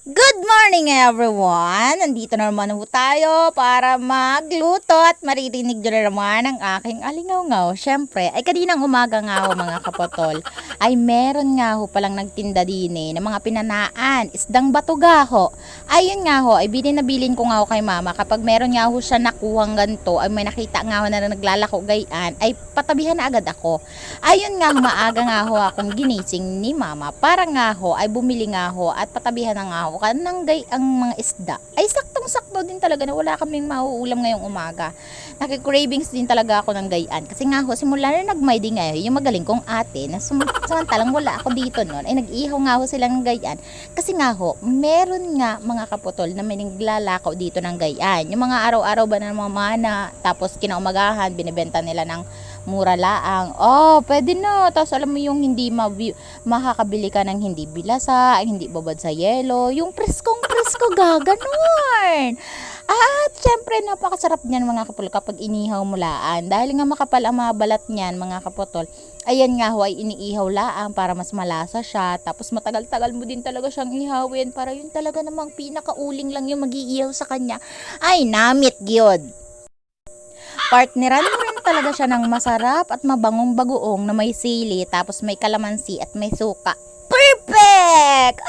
Good morning everyone! Nandito na naman po tayo para magluto at maririnig nyo na naman ang aking alingaw-ngaw. Siyempre, ay kaninang umaga nga ho mga kapotol, ay meron nga ho palang nagtinda din ng mga pinanaan, isdang batuga ho. Ayun nga ho, ay bilin ko nga ho kay mama kapag meron nga ho siya nakuhang ganito, ay may nakita nga ho na naglalako gayan, ay patabihan na agad ako. Ayun nga ho, maaga nga ho akong ginising ni mama para nga ho ay bumili nga ho at patabihan na nga ho kanang ang mga isda. Ay saktong-sakto din talaga na wala kaming mauulam ngayong umaga. Nakikravings din talaga ako ng gayan. Kasi nga ho, simula na nagmaydi ngayon, yung magaling kong ate, na samantalang wala ako dito noon, ay nag-ihaw nga ho sila ng gayan. Kasi nga ho, meron nga mga kaputol na may naglalakaw dito ng gayan. Yung mga araw-araw ba na mamana, tapos kinaumagahan, binibenta nila ng mura laang. Oh, pwede na. Tapos alam mo yung hindi makakabili ka ng hindi bilasa, hindi babad sa yelo, yung preskong-presko gaganon. At syempre napakasarap niyan mga kaputol kapag inihaw mo laan. Dahil nga makapal ang mga balat niyan mga kaputol. Ayan nga ho ay iniihaw laang para mas malasa siya. Tapos matagal-tagal mo din talaga siyang ihawin para yun talaga namang pinakauling lang yung mag-iihaw sa kanya. Ay, namit gyud. Partneran mo rin talaga siya ng masarap at mabangong bagoong na may sili, tapos may kalamansi at may suka. Perfect!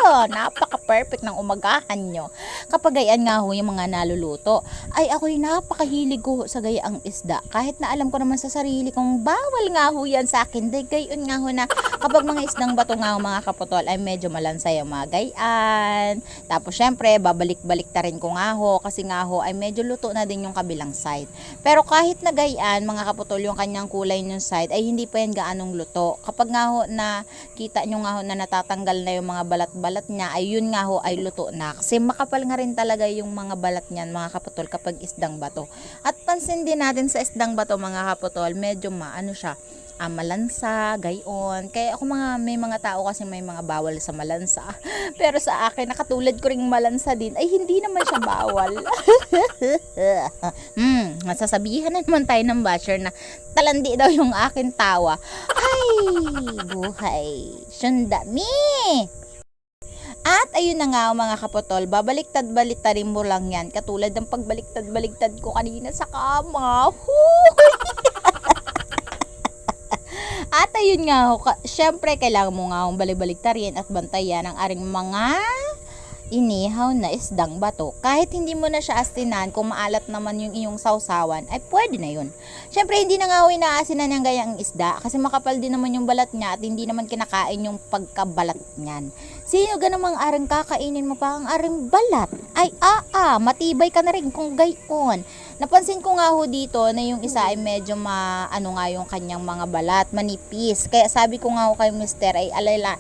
Napaka-perfect ng umagahan nyo. Kapag gayaan nga ho yung mga naluluto, ay ako'y napakahilig ko sa gayaang isda. Kahit na alam ko naman sa sarili kong bawal nga ho yan sa akin. Dahil gayon nga ho na kapag mga isdang bato nga ho mga kaputol ay medyo malansay ang mga gayaan. Tapos syempre babalik-balik ta rin ko nga ho kasi nga ho ay medyo luto na din yung kabilang side. Pero kahit na gayaan mga kaputol yung kanyang kulay ng side ay hindi pa yan gaanong luto. Kapag nga ho na kita nyo nga ho na natatanggal na yung mga balat-balat niya, ay yun nga ho ay luto na. Kasi makapal nga rin talaga yung mga balat niyan mga kaputol kapag isdang bato. At pansin din natin sa isdang bato mga kaputol, medyo maano siya, malansa, gayon. Kaya ako may mga tao kasi may mga bawal sa malansa. Pero sa akin, nakatulad ko ring malansa din, ay hindi naman siya bawal. Masasabihan na naman tayo ng basher na talandi daw yung akin tawa. Ay, buhay. Sundami! At ayun na nga mga kapotol, babaliktad-baliktarin mo lang yan. Katulad ng pagbaliktad-baliktad ko kanina sa kama. At ayun nga, syempre kailangan mo nga balik-baliktarin at bantayan ang aring mga inihaw na isdang bato. Kahit hindi mo na siya astinan, kung maalat naman yung iyong sausawan, ay pwede na yun. Syempre hindi na nga inaasinan ng gayang isda kasi makapal din naman yung balat niya at hindi naman kinakain yung pagkabalat niyan. Sino ganamang aring kakainin mo pa ang aring balat? Ay matibay ka na rin kung gayon. Napansin ko nga ho dito na yung isa ay medyo ano nga yung kanyang mga balat, manipis. Kaya sabi ko nga ho kay mister ay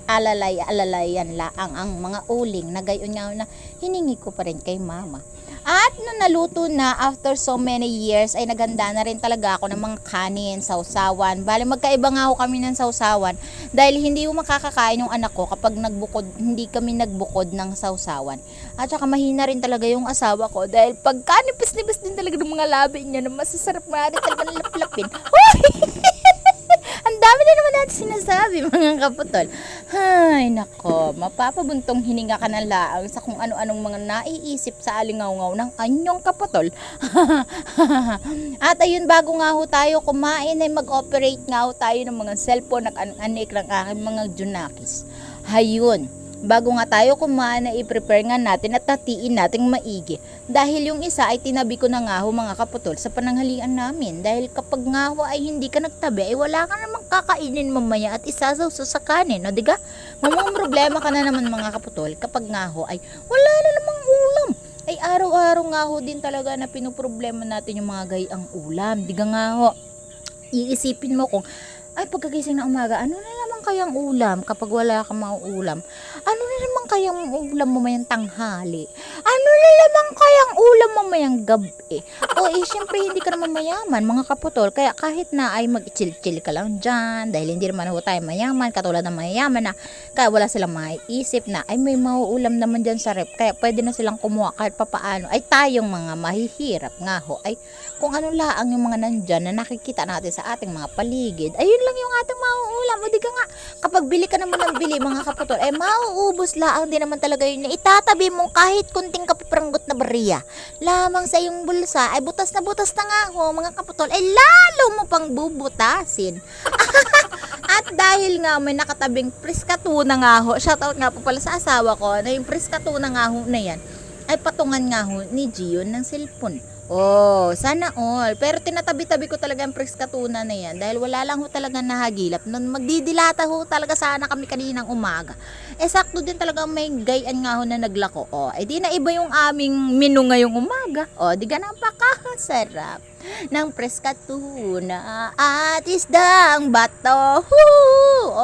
alalayan laang ang mga uling na gayon nga ho na hiningi ko pa rin kay mama. At nung naluto na, after so many years, ay naganda na rin talaga ako ng mga kanin, sausawan. Bale, magkaiba nga ako kami ng sausawan dahil hindi mo makakakain yung anak ko kapag hindi kami nagbukod ng sausawan. At saka mahina rin talaga yung asawa ko dahil pagka nipis-nipis din talaga ng mga labi niya na masasarap nga rin talaga laplapin. Ang dami na naman natin sinasabi mga kaputol. Ay nako, mapapabuntong hininga ka na laang sa kung ano-anong mga naiisip sa alingaw-ngaw ng anyong kaputol. At ayun, bago nga ho tayo kumain ay mag-operate nga ho tayo ng mga cellphone na anik ng aking mga junakis. Hayun. Bago nga tayo kumain na i-prepare nga natin at tatiin nating maigi. Dahil yung isa ay tinabi ko na nga ho mga kaputol sa pananghalian namin. Dahil kapag nga ho ay hindi ka nagtabi ay wala ka namang kakainin mamaya at isasawso sa kanin. O diga? Mamang problema ka na naman mga kaputol kapag nga ho ay wala na namang ulam. Ay araw-araw nga ho din talaga na pinoproblema natin yung mga gayang ulam. Diga nga ho, iisipin mo kung ay pagkagising na umaga, ano na naman kayang ulam kapag wala kang mga ulam? Ano na naman kayang ulam mamayang tanghali? Ano na naman kayang ulam mamayang gabi? Syempre hindi ka naman mayaman mga kaputol. Kaya kahit na ay mag-chill-chill ka lang dyan, dahil hindi naman ho tayo mayaman, katulad ng mayaman na kaya wala silang maiisip na ay may mauulam naman dyan sa rep. Kaya pwede na silang kumuha kahit papaano. Ay tayong mga mahihirap nga ho, ay kung ano laang yung mga nandyan na nakikita natin sa ating mga paligid, ayun lang yung ating mauulam. O di ka nga, kapag bili ka naman ng bili mga kaputol, ay mauulam nauubos laang din naman talaga yun na itatabi mo kahit kunting kapipranggot na bariya lamang sa iyong bulsa ay butas na nga ho mga kaputol ay lalo mo pang bubutasin. At dahil nga may nakatabing priskatuna nga ho, shoutout nga po pala sa asawa ko na yung priskatuna nga ho na yan ay patungan nga ho ni Gion ng cellphone. Oh, sana all. Pero tinatabi-tabi ko talaga ang priskatuna na yan dahil wala lang ho talaga nahagilap. Nung magdidilata ho talaga sana kami kaninang umaga. Sakto din talaga may gayan nga ho na naglako. Di na iba yung aming menu ngayong umaga. Di ka napakasarap ng preskatuna at isdang bato.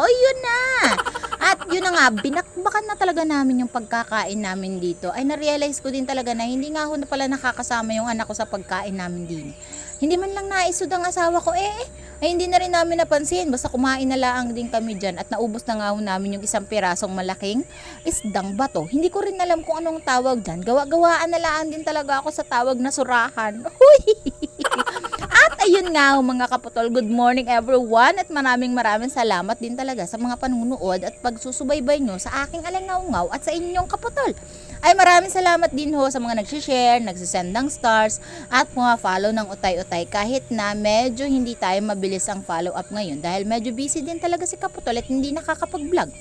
Yun na. At yun na nga, binakbakan na talaga namin yung pagkakain namin dito. Ay na-realize ko din talaga na hindi nga ako na pala nakakasama yung anak ko sa pagkain namin din. Hindi man lang naisod ang asawa ko ay hindi na rin namin napansin. Basta kumain na lang din kami dyan at naubos na nga ho namin yung isang pirasong malaking isdang bato. Hindi ko rin alam kung anong tawag dyan. Gawa-gawaan na lang din talaga ako sa tawag na surahan. At ayun nga mga kaputol, good morning everyone at maraming salamat din talaga sa mga panunood at pagsusubaybay nyo sa aking alangaw-ngaw at sa inyong kaputol. Ay maraming salamat din ho sa mga nagsishare, nagsisend ng stars at mga follow ng utay-utay kahit na medyo hindi tayo mabilis ang follow up ngayon dahil medyo busy din talaga si kaputol at hindi nakakapag-vlog.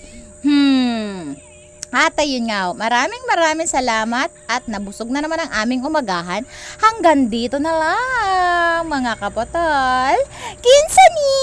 At ayun nga, maraming salamat at nabusog na naman ang aming umagahan. Hanggang dito na lang mga kapotol. Kinsa ni?